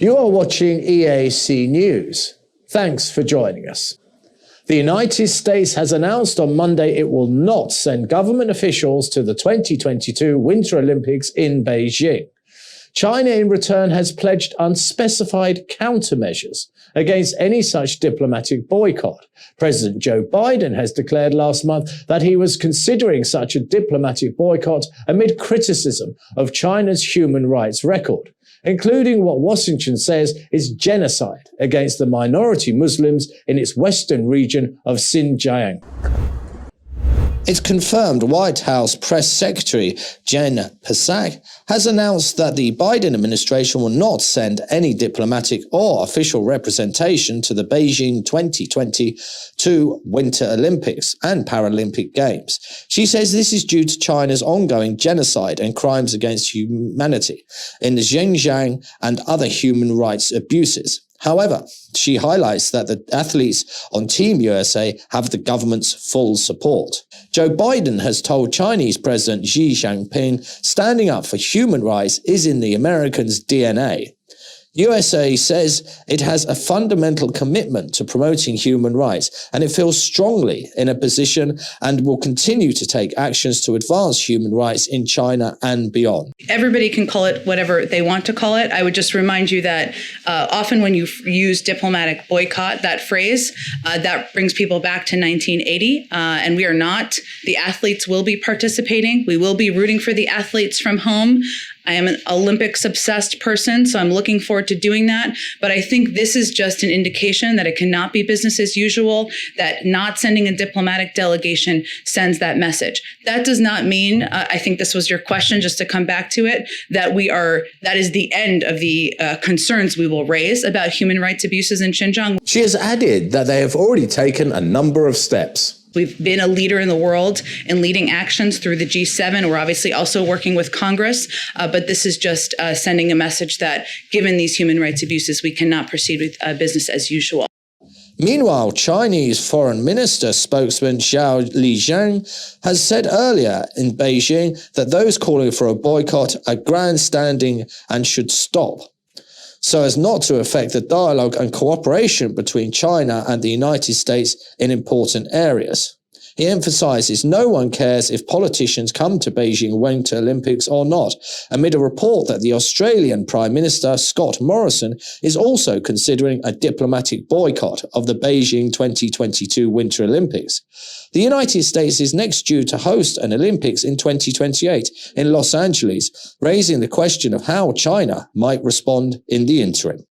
You are watching EAC News. Thanks for joining us. The United States has announced on Monday it will not send government officials to the 2022 Winter Olympics in Beijing. China, in return, has pledged unspecified countermeasures against any such diplomatic boycott. President Joe Biden has declared last month that he was considering such a diplomatic boycott amid criticism of China's human rights record, including what Washington says is genocide against the minority Muslims in its western region of Xinjiang. It's confirmed White House Press Secretary Jen Psaki has announced that the Biden administration will not send any diplomatic or official representation to the Beijing 2022 Winter Olympics and Paralympic Games. She says this is due to China's ongoing genocide and crimes against humanity in the Xinjiang and other human rights abuses. However, she highlights that the athletes on Team USA have the government's full support. Joe Biden has told Chinese President Xi Jinping standing up for human rights is in the Americans' DNA. USA says it has a fundamental commitment to promoting human rights, and it feels strongly in a position and will continue to take actions to advance human rights in China and beyond. Everybody can call it whatever they want to call it. I would just remind you that often when you use diplomatic boycott, that phrase, that brings people back to 1980, and we are not. The athletes will be participating. We will be rooting for the athletes from home. I am an Olympics-obsessed person, so I'm looking forward to doing that. But I think this is just an indication that it cannot be business as usual, that not sending a diplomatic delegation sends that message. That does not mean, I think this was your question, just to come back to it, that that is the end of the concerns we will raise about human rights abuses in Xinjiang. She has added that they have already taken a number of steps. We've been a leader in the world in leading actions through the G7. We're obviously also working with Congress, but this is just sending a message that given these human rights abuses, we cannot proceed with business as usual. Meanwhile, Chinese Foreign Minister spokesman Zhao Lijiang has said earlier in Beijing that those calling for a boycott are grandstanding and should stop, so as not to affect the dialogue and cooperation between China and the United States in important areas. He emphasizes no one cares if politicians come to Beijing Winter Olympics or not, amid a report that the Australian Prime Minister Scott Morrison is also considering a diplomatic boycott of the Beijing 2022 Winter Olympics. The United States is next due to host an Olympics in 2028 in Los Angeles, raising the question of how China might respond in the interim.